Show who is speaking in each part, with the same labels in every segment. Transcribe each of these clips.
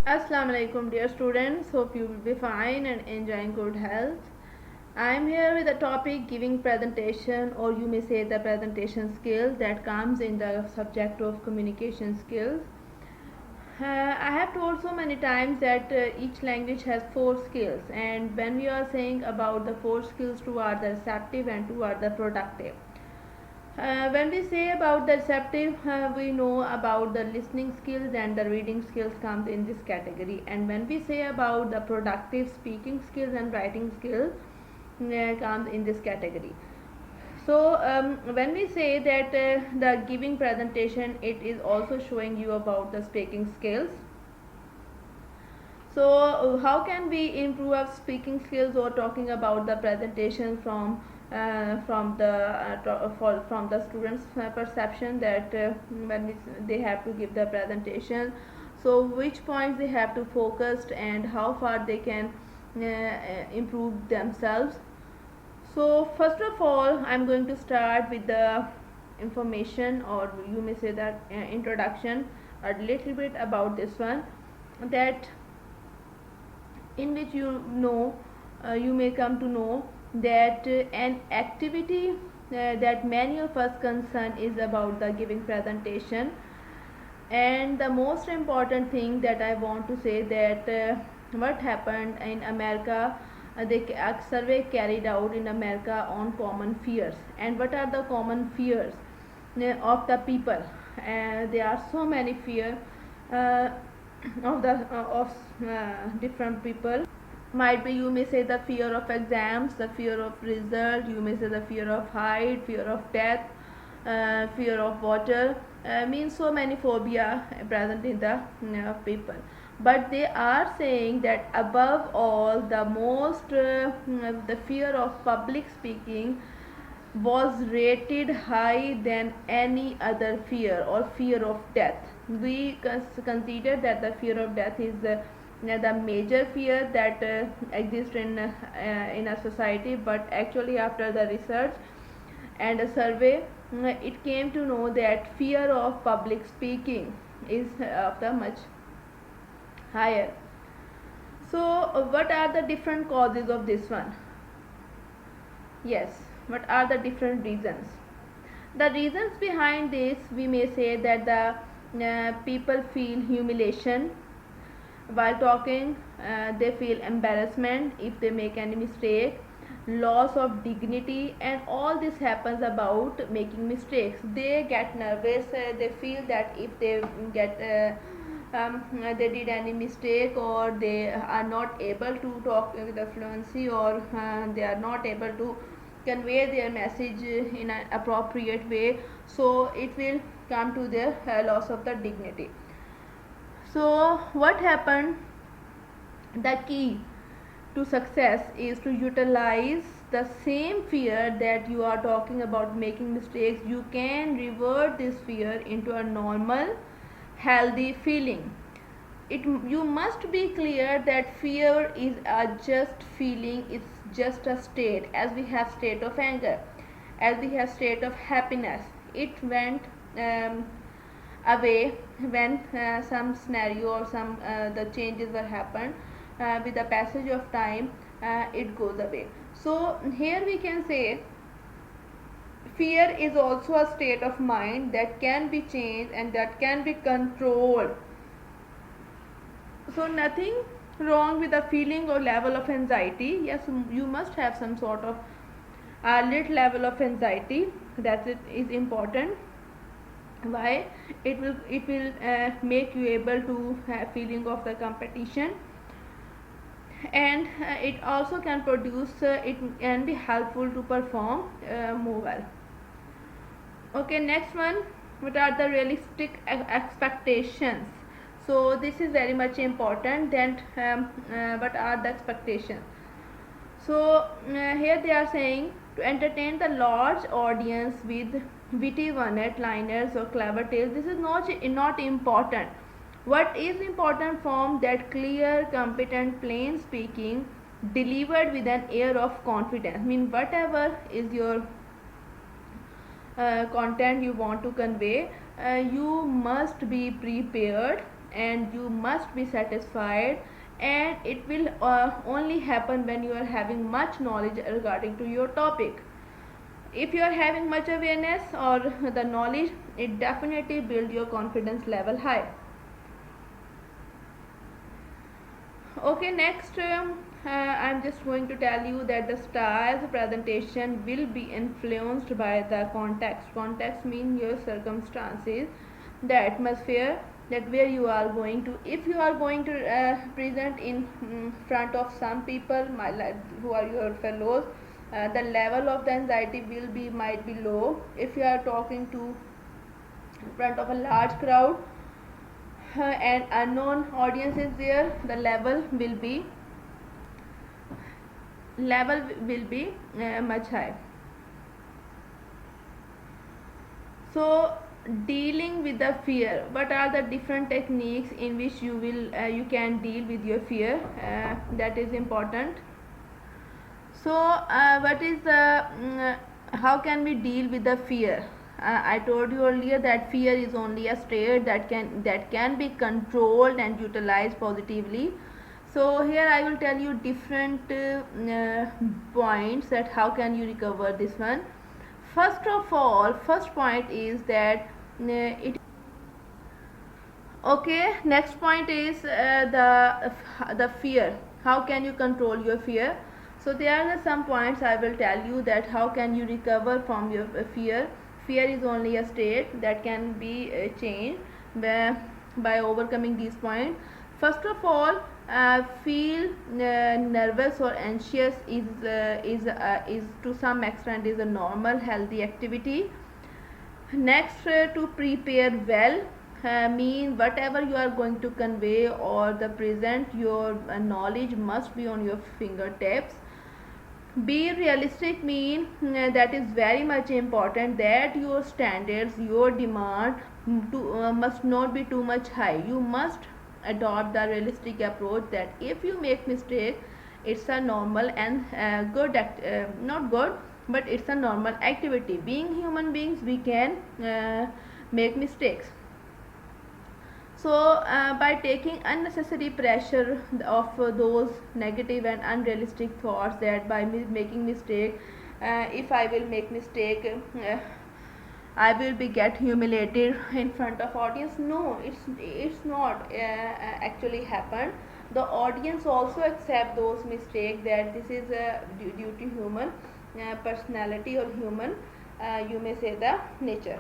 Speaker 1: Assalamu alaikum dear students, hope you will be fine and enjoying good health. I am here with the topic giving presentation, or you may say the presentation skill that comes in the subject of communication skills. I have told so many times that each language has four skills, and when we are saying about the four skills, two are the receptive and two are the productive. When we say about the receptive, we know about the listening skills and the reading skills comes in this category. And when we say about the productive speaking skills and writing skills, comes in this category. So when we say that the giving presentation, it is also showing you about the speaking skills. So how can we improve our speaking skills, or talking about the presentation from the students perception, that when they have to give the presentation, so which points they have to focus and how far they can improve themselves. So first of all, I'm going to start with the information, or you may say that introduction, a little bit about this one, that in which you may come to know that an activity that many of us concern is about the giving presentation. And the most important thing that I want to say, that what happened in America, a survey carried out in America on common fears. And what are the common fears of the people? There are so many fears uh, of different people. Might be, you may say, the fear of exams, the fear of result, you may say the fear of height, fear of death, fear of water, means so many phobia present in the people. But they are saying that above all, the most the fear of public speaking was rated high than any other fear, or fear of death. We consider that the fear of death is the major fear that exists in a society, but actually after the research and a survey, it came to know that fear of public speaking is of the much higher. So what are the different causes of this one? Yes, what are the different reasons? The reasons behind this, we may say that the people feel humiliation while talking, they feel embarrassment if they make any mistake, loss of dignity, and all this happens about making mistakes. They get nervous, they feel that if they get they did any mistake, or they are not able to talk with the fluency, or they are not able to convey their message in an appropriate way, so it will come to their loss of the dignity. So what happened? The key to success is to utilize the same fear that you are talking about making mistakes. You can revert this fear into a normal, healthy feeling. You must be clear that fear is a just feeling, it's just a state. As we have state of anger, as we have state of happiness, it went away when some scenario or some the changes were happened. With the passage of time, it goes away. So here we can say fear is also a state of mind that can be changed and that can be controlled. So nothing wrong with the feeling or level of anxiety. Yes, you must have some sort of little level of anxiety, that it is important. Why? It will make you able to have feeling of the competition, and it also can produce it can be helpful to perform more well. Okay, next one, what are the realistic expectations? So this is very much important. Then what are the expectations? So here they are saying to entertain the large audience with witty one-liners or clever tales. This is not important. What is important from that clear, competent, plain speaking, delivered with an air of confidence. I mean, whatever is your content you want to convey, you must be prepared and you must be satisfied, and it will only happen when you are having much knowledge regarding to your topic. If you are having much awareness or the knowledge, it definitely build your confidence level high. Okay, next I'm just going to tell you that the style's presentation will be influenced by the context. Context means your circumstances, the atmosphere, that where you are going to. If you are going to present in front of some people who are your fellows, the level of the anxiety will be might be low. If you are talking to in front of a large crowd and unknown audience is there, the level will be much high. So dealing with the fear, what are the different techniques in which you can deal with your fear, that is important. So what is the how can we deal with the fear? I told you earlier that fear is only a state that can be controlled and utilized positively. So here I will tell you different points that how can you recover this one. First of all, first point is that okay, next point is the fear. How can you control your fear? So there are some points I will tell you that how can you recover from your fear. Fear is only a state that can be changed by overcoming these points. First of all, feel nervous or anxious is to some extent is a normal healthy activity. Next, to prepare well mean whatever you are going to convey or the present, your knowledge must be on your fingertips. Be realistic mean that is very much important, that your standards, your demand must not be too much high. You must adopt the realistic approach that if you make mistake, it's a normal and not good, but it's a normal activity. Being human beings, we can make mistakes. So by taking unnecessary pressure of those negative and unrealistic thoughts that by making mistake, if I will make mistake, I will be get humiliated in front of audience. No, it's not actually happened. The audience also accept those mistakes, that this is due to human personality or human you may say the nature.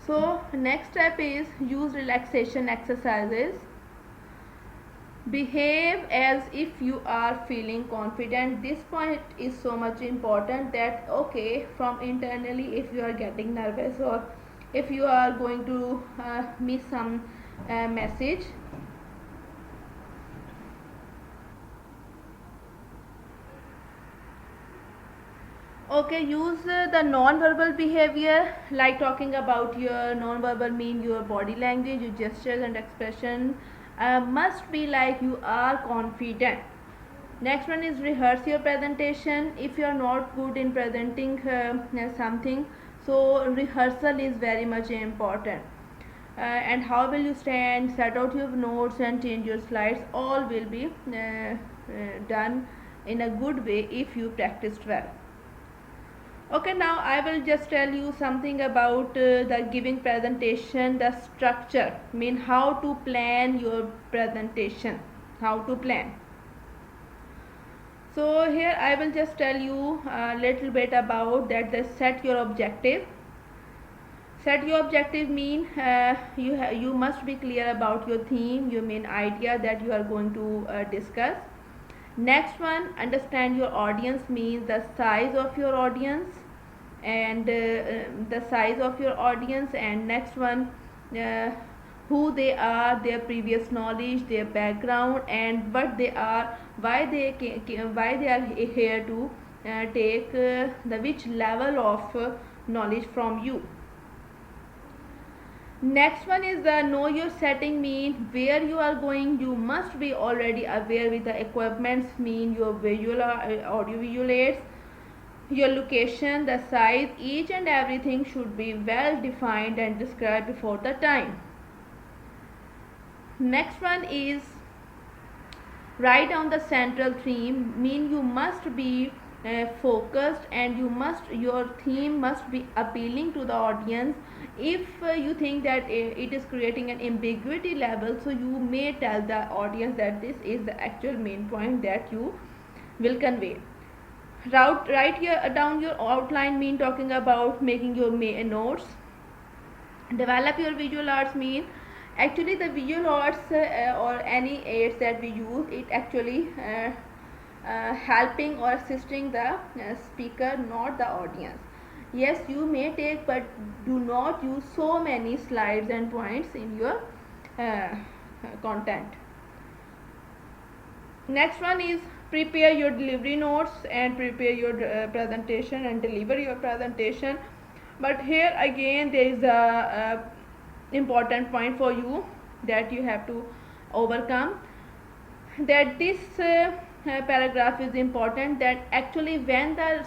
Speaker 1: So next step is use relaxation exercises. Behave as if you are feeling confident. This point is so much important, that okay, from internally if you are getting nervous or if you are going to miss some message, okay, use the non-verbal behavior, like talking about your non-verbal mean your body language, your gestures and expression must be like you are confident. Next one is rehearse your presentation. If you are not good in presenting something, so rehearsal is very much important. And how will you stand, set out your notes and change your slides, all will be done in a good way if you practiced well. Okay, now I will just tell you something about the giving presentation, the structure, mean how to plan your presentation, how to plan. So here I will just tell you a little bit about that. The set your objective. Set your objective mean you must be clear about your theme, your main idea that you are going to discuss. Next one, understand your audience, means the size of your audience and the size of your audience. And next one, who they are, their previous knowledge, their background, and what they are, why they are here to take the which level of knowledge from you. Next one is the know your setting, mean where you are going, you must be already aware with the equipments, mean your visual audio visual aids, your location, the size, each and everything should be well defined and described before the time. Next one is write down the central theme. Mean you must be focused, and your theme must be appealing to the audience. If you think that it is creating an ambiguity level, so you may tell the audience that this is the actual main point that you will convey. Write down your outline, mean talking about making your notes. Develop your visual arts, mean actually the visual arts or any aids that we use, it actually helping or assisting the speaker, not the audience. Yes, you may take, but do not use so many slides and points in your content. Next one is prepare your delivery notes and prepare your presentation and deliver your presentation. But here again there is a important point for you that you have to overcome, that this paragraph is important, that actually when the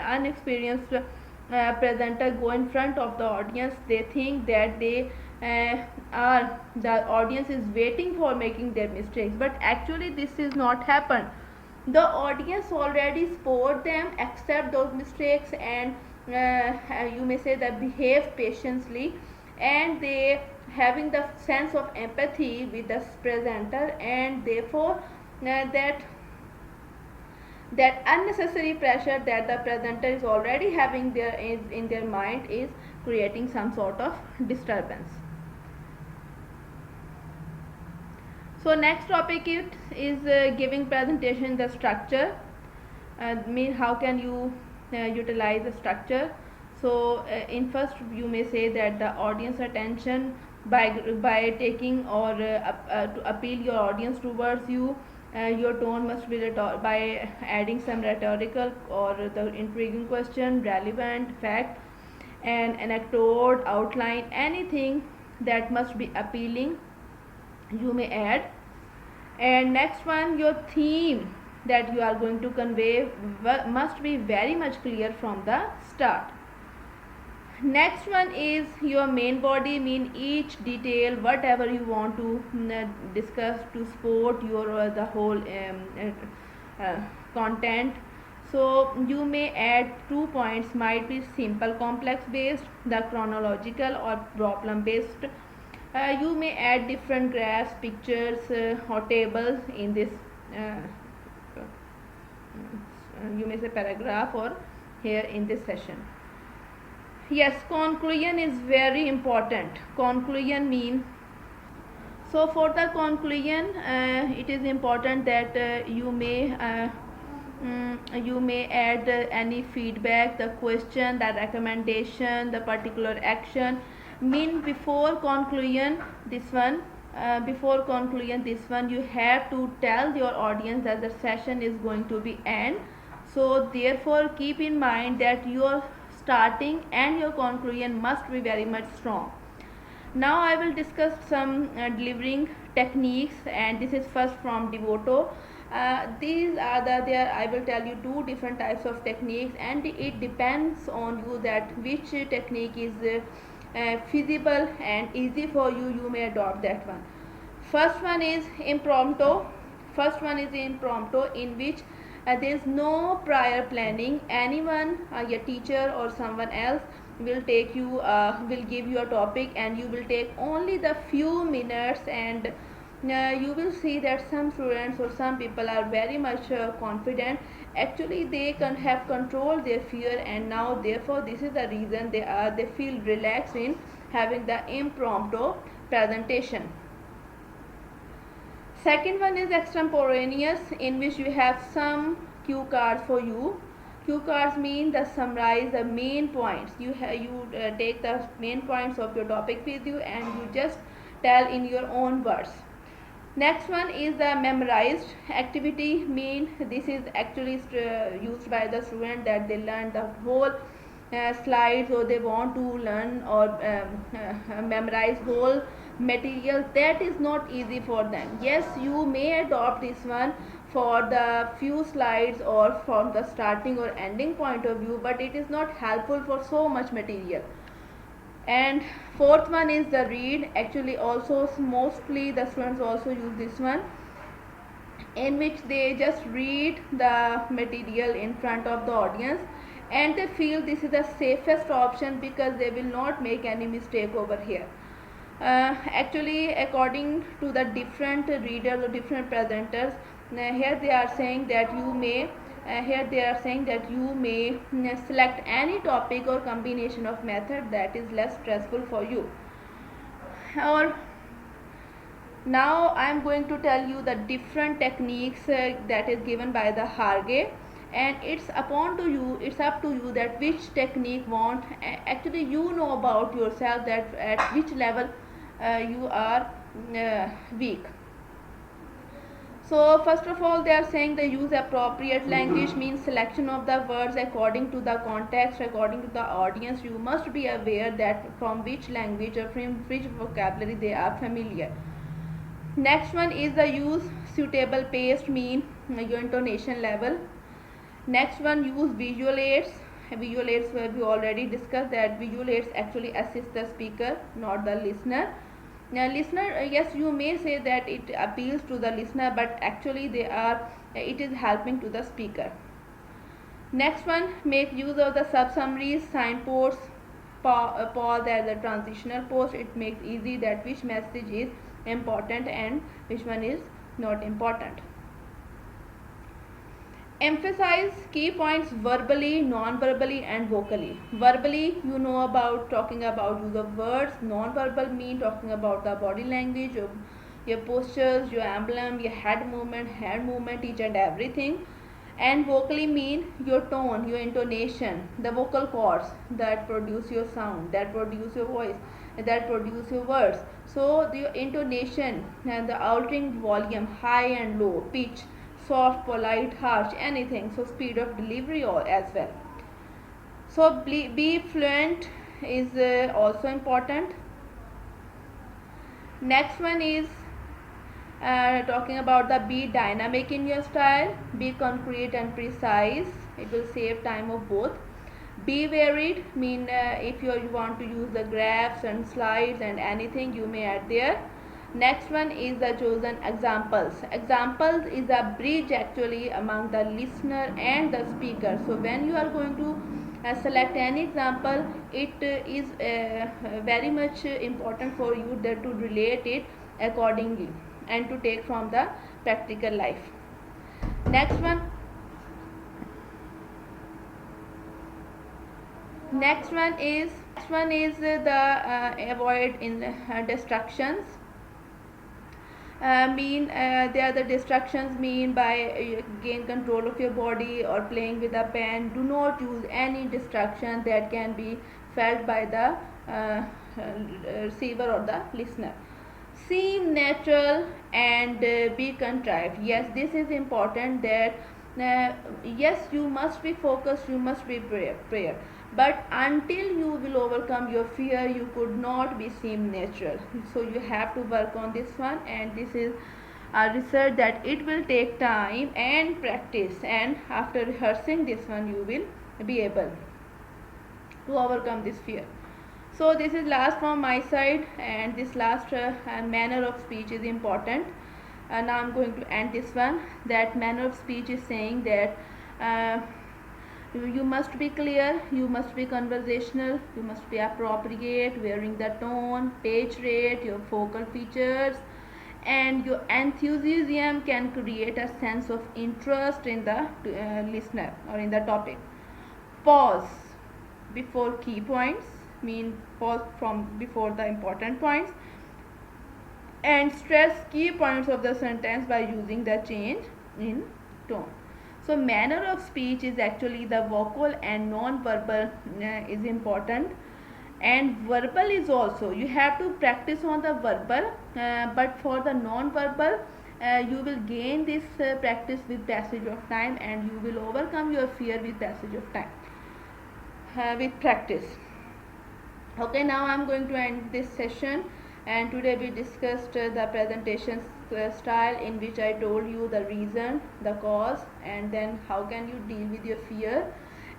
Speaker 1: unexperienced presenter go in front of the audience, they think that they are the audience is waiting for making their mistakes, but actually this is not happen. The audience already support them, accept those mistakes, and you may say that behave patiently, and they having the sense of empathy with the presenter, and therefore that unnecessary pressure that the presenter is already having in their mind is creating some sort of disturbance. So next topic is giving presentation the structure. Mean how can you utilize the structure. So in first you may say that the audience attention by taking or to appeal your audience towards you. Your tone must be by adding some rhetorical or the intriguing question, relevant fact, and anecdote, outline, anything that must be appealing you may add. And next one, your theme that you are going to convey must be very much clear from the start. Next one is your main body, mean each detail whatever you want to discuss to support your the whole content. So you may add 2 points, might be simple complex based, the chronological or problem based. You may add different graphs, pictures or tables in this you may say paragraph or here in this session. Yes, conclusion is very important. Conclusion mean, so for the conclusion it is important that you may add any feedback, the question, the recommendation, the particular action. Mean before conclusion this one you have to tell your audience that the session is going to be end. So therefore keep in mind that your starting and your conclusion must be very much strong. Now I will discuss some delivering techniques, and this is first from Devoto. These are there I will tell you 2 different types of techniques, and it depends on you that which technique is feasible and easy for you. You may adopt that one. First one is impromptu. In which there is no prior planning. Anyone, your teacher or someone else will take you will give you a topic, and you will take only the few minutes, and you will see that some students or some people are very much confident. Actually they can have controlled their fear, and now therefore this is the reason they feel relaxed in having the impromptu presentation. Second one is extemporaneous, in which you have some cue cards for you. Cue cards mean the summarize the main points. You take the main points of your topic with you, and you just tell in your own words. Next one is the memorized activity, mean this is actually used by the student that they learn the whole slides, or they want to learn or memorize whole material. That is not easy for them. Yes, you may adopt this one for the few slides or from the starting or ending point of view, but it is not helpful for so much material. And fourth one is the read. Actually also mostly the students also use this one, in which they just read the material in front of the audience, and they feel this is the safest option because they will not make any mistake over here. Actually, according to the different readers or different presenters, here they are saying that you may select any topic or combination of method that is less stressful for you. Or now I am going to tell you the different techniques that is given by the Harge, and it's up to you that which technique want. Actually you know about yourself that at which level you are weak. So first of all, they are saying the use appropriate language means selection of the words according to the context, according to the audience. You must be aware that from which language or from which vocabulary they are familiar. Next one is the use suitable pace, mean your intonation level. Next one, use visual aids. Visual aids we already discussed that visual aids actually assist the speaker, not the listener. Now listener, yes, you may say that it appeals to the listener, but actually it is helping to the speaker. Next one, make use of the sub summaries, signposts, pause as a transitional post. It makes easy that which message is important and which one is not important. Emphasize key points verbally, non-verbally and vocally. Verbally, you know about talking about use of words. Non-verbal mean talking about the body language, your postures, your emblem, your head movement, each and everything. And vocally mean your tone, your intonation, the vocal cords that produce your sound, that produce your voice, that produce your words. So the intonation and the altering volume, high and low, pitch, soft, polite, harsh, anything. So speed of delivery as well. So be fluent is also important. Next one is talking about the be dynamic in your style, be concrete and precise. It will save time of both. Be varied, mean if you want to use the graphs and slides and anything, you may add there. Next one is the chosen examples. Examples is a bridge actually among the listener and the speaker. So when you are going to select any example, it is very much important for you that to relate it accordingly and to take from the practical life. Next one is the avoid in distractions. They are the distractions mean by gain control of your body or playing with a pen. Do not use any distraction that can be felt by the receiver or the listener. Seem natural and be contrived. Yes, this is important that yes, you must be focused, you must be prayer, but until you will overcome your fear, you could not be seem natural. So you have to work on this one, and this is a research that it will take time and practice, and after rehearsing this one you will be able to overcome this fear. So this is last from my side, and this last manner of speech is important. Now I'm going to end this one. That manner of speech is saying that you must be clear, you must be conversational, you must be appropriate, wearing the tone, page rate, your focal features, and your enthusiasm can create a sense of interest in the listener or in the topic. Pause before key points, mean pause from before the important points, and stress key points of the sentence by using the change in tone. So manner of speech is actually the vocal and non-verbal is important, and verbal is also you have to practice on the verbal, but for the non-verbal you will gain this practice with passage of time, and you will overcome your fear with passage of time with practice. Okay, now I'm going to end this session, and today we discussed the presentation style, in which I told you the reason, the cause, and then how can you deal with your fear,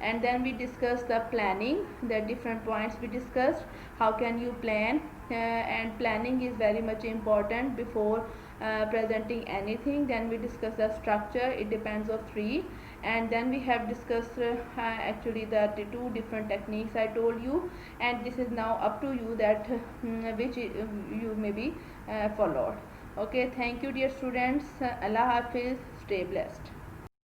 Speaker 1: and then we discussed the planning, the different points we discussed. How can you plan, and planning is very much important before presenting anything. Then we discussed the structure, it depends on three, and then we have discussed actually the two different techniques I told you, and this is now up to you that which you maybe followed. Okay, thank you dear students. Allah Hafiz, stay blessed.